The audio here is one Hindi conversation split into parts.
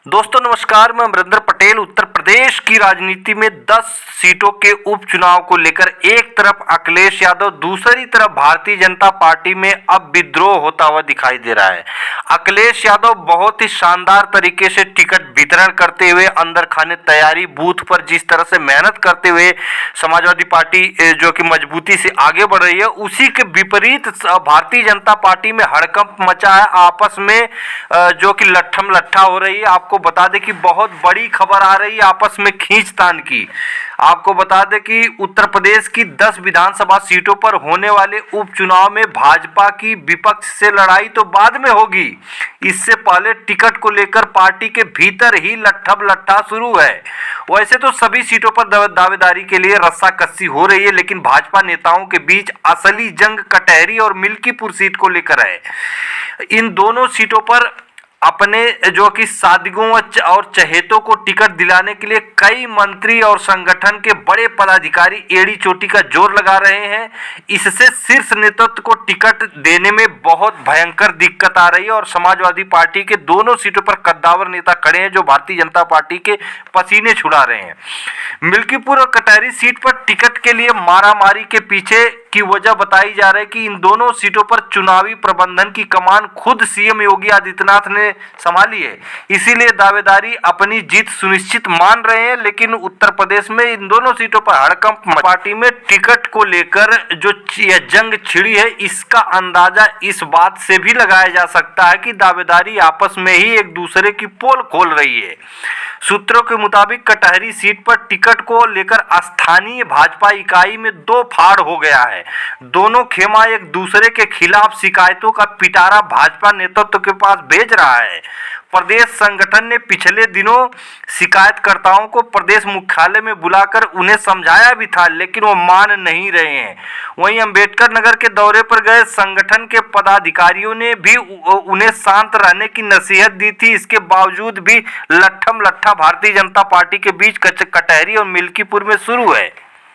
दोस्तों नमस्कार, मैं अमरिंदर पटेल। उत्तर प्रदेश की राजनीति में 10 सीटों के उपचुनाव को लेकर एक तरफ अखिलेश यादव, दूसरी तरफ भारतीय जनता पार्टी में अब विद्रोह होता हुआ दिखाई दे रहा है। अखिलेश यादव बहुत ही शानदार तरीके से टिकट वितरण करते हुए अंदर खाने तैयारी, बूथ पर जिस तरह से मेहनत करते हुए समाजवादी पार्टी जो कि मजबूती से आगे बढ़ रही है, उसी के विपरीत भारतीय जनता पार्टी में हड़कंप मचा है। आपस में जो कि लट्ठम लट्ठा हो रही है। आपको बता दें कि बहुत बड़ी खबर आ रही है आपस में खींचतान की। आपको बता दें कि उत्तर प्रदेश की 10 विधानसभा सीटों पर होने वाले उपचुनाव में भाजपा की विपक्ष से लड़ाई तो बाद में होगी, इससे पहले टिकट को लेकर पार्टी के भीतर ही लट्ठम लट्ठा शुरू है। वैसे तो सभी सीटों पर दावेदारी के लिए रस्साकसी हो रही है, लेकिन भाजपा नेताओं के बीच असली जंग कटहरी और मिल्कीपुर सीट को लेकर है। इन दोनों सीटों पर अपने जो कि साथियों और चहेतों को टिकट दिलाने के लिए कई मंत्री और संगठन के बड़े पदाधिकारी एड़ी चोटी का जोर लगा रहे हैं। इससे शीर्ष नेतृत्व को टिकट देने में बहुत भयंकर दिक्कत आ रही है और समाजवादी पार्टी के दोनों सीटों पर कद्दावर नेता खड़े हैं जो भारतीय जनता पार्टी के पसीने छुड़ा रहे हैं। मिल्कीपुर और कटहरी सीट पर टिकट के लिए मारामारी के पीछे की वजह बताई जा रही है कि इन दोनों सीटों पर चुनावी प्रबंधन की कमान खुद सीएम योगी आदित्यनाथ ने संभाली है। इसीलिए दावेदारी अपनी जीत सुनिश्चित मान रहे हैं। लेकिन उत्तर प्रदेश में इन दोनों सीटों पर हड़कंप पार्टी में टिकट को लेकर जो जंग छिड़ी है, इसका अंदाजा इस बात से भी लगाया जा सकता है कि दावेदारी आपस में ही एक दूसरे की पोल खोल रही है। सूत्रों के मुताबिक कटहरी सीट पर टिकट को लेकर स्थानीय भाजपा इकाई में दो फाड़ हो गया है। दोनों खेमा एक दूसरे के खिलाफ शिकायतों का पिटारा भाजपा नेतृत्व के पास भेज रहा है। प्रदेश संगठन ने पिछले दिनों शिकायतकर्ताओं को प्रदेश मुख्यालय में बुलाकर उन्हें समझाया भी था, लेकिन वो मान नहीं रहे हैं। वहीं अंबेडकर नगर के दौरे पर गए संगठन के पदाधिकारियों ने भी उन्हें शांत रहने की नसीहत दी थी। इसके बावजूद भी लट्ठम लट्ठा भारतीय जनता पार्टी के बीच कटहरी और मिल्कीपुर में शुरू है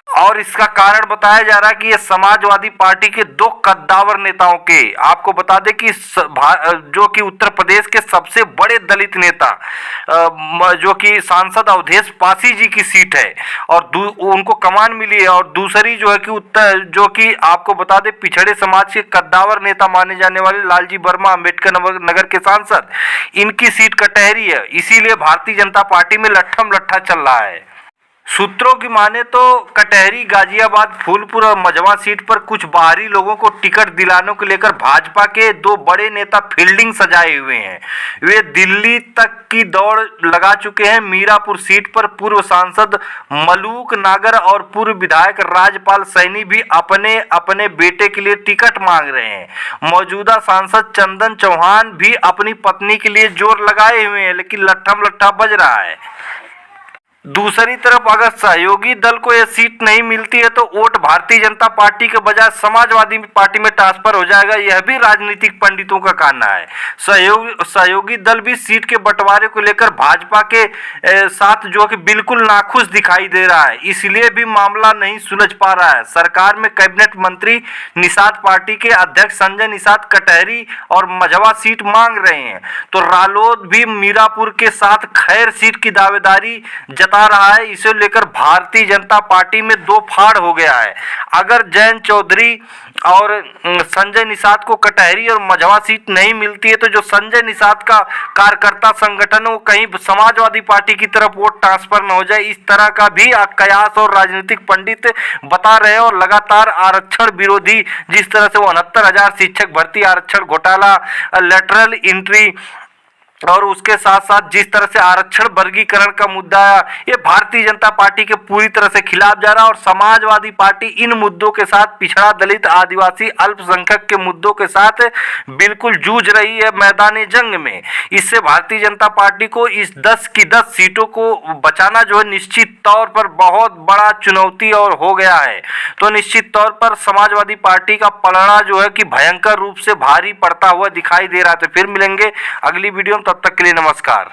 और इसका कारण बताया जा रहा है कि ये समाजवादी पार्टी के दो कद्दावर नेताओं के। आपको बता दें कि जो कि उत्तर प्रदेश के सबसे बड़े दलित नेता जो कि सांसद अवधेश पासी जी की सीट है और उनको कमान मिली है, और दूसरी जो है कि जो कि आपको बता दें पिछड़े समाज के कद्दावर नेता माने जाने वाले लालजी वर्मा अंबेडकर नगर के सांसद, इनकी सीट कटहरी है। इसीलिए भारतीय जनता पार्टी में लट्ठम लट्ठा चल रहा है। सूत्रों की माने तो कटहरी, गाजियाबाद, फूलपुर और मझवा सीट पर कुछ बाहरी लोगों को टिकट दिलाने को लेकर भाजपा के दो बड़े नेता फील्डिंग सजाए हुए हैं। वे दिल्ली तक की दौड़ लगा चुके हैं। मीरापुर सीट पर पूर्व सांसद मलूक नागर और पूर्व विधायक राजपाल सैनी भी अपने अपने बेटे के लिए टिकट मांग रहे हैं। मौजूदा सांसद चंदन चौहान भी अपनी पत्नी के लिए जोर लगाए हुए हैं, लेकिन लट्ठम लट्ठा बज रहा है। दूसरी तरफ अगर सहयोगी दल को यह सीट नहीं मिलती है तो वोट भारतीय जनता पार्टी के बजाय समाजवादी पार्टी में ट्रांसफर हो जाएगा। यह भी राजनीतिक पंडितों का कहना है। सहयोगी दल भी सीट के बंटवारे को लेकर भाजपा के साथ जो कि बिल्कुल नाखुश दिखाई दे रहा है, इसलिए भी मामला नहीं सुलझ पा रहा है। सरकार में कैबिनेट मंत्री निषाद पार्टी के अध्यक्ष संजय निषाद कटहरी और मझवा सीट मांग रहे हैं, तो रालोद भी मीरापुर के साथ खैर सीट की दावेदारी बता रहा है। इसे लेकर भारतीय जनता पार्टी में दो फाड़ हो गया है। अगर जयंत चौधरी और संजय निषाद को कटहरी और मझवा सीट नहीं मिलती है तो जो संजय निषाद का कार्यकर्ता संगठन है वो कहीं समाजवादी पार्टी की तरफ वोट ट्रांसफर न हो जाए, इस तरह का भी कयास और राजनीतिक पंडित बता रहे हैं। और लगातार आरक्षण विरोधी जिस तरह से 69,000 शिक्षक भर्ती आरक्षण घोटाला, लेटरल एंट्री और उसके साथ साथ जिस तरह से आरक्षण वर्गीकरण का मुद्दा, ये भारतीय जनता पार्टी के पूरी तरह से खिलाफ जा रहा है। और समाजवादी पार्टी इन मुद्दों के साथ, पिछड़ा, दलित, आदिवासी, अल्पसंख्यक के मुद्दों के साथ बिल्कुल जूझ रही है मैदानी जंग में। इससे भारतीय जनता पार्टी को इस 10 की 10 सीटों को बचाना जो है निश्चित तौर पर बहुत बड़ा चुनौती और हो गया है। तो निश्चित तौर पर समाजवादी पार्टी का पलड़ा जो है कि भयंकर रूप से भारी पड़ता हुआ दिखाई दे रहा है। तो फिर मिलेंगे अगली वीडियो में, तब तक के लिए नमस्कार।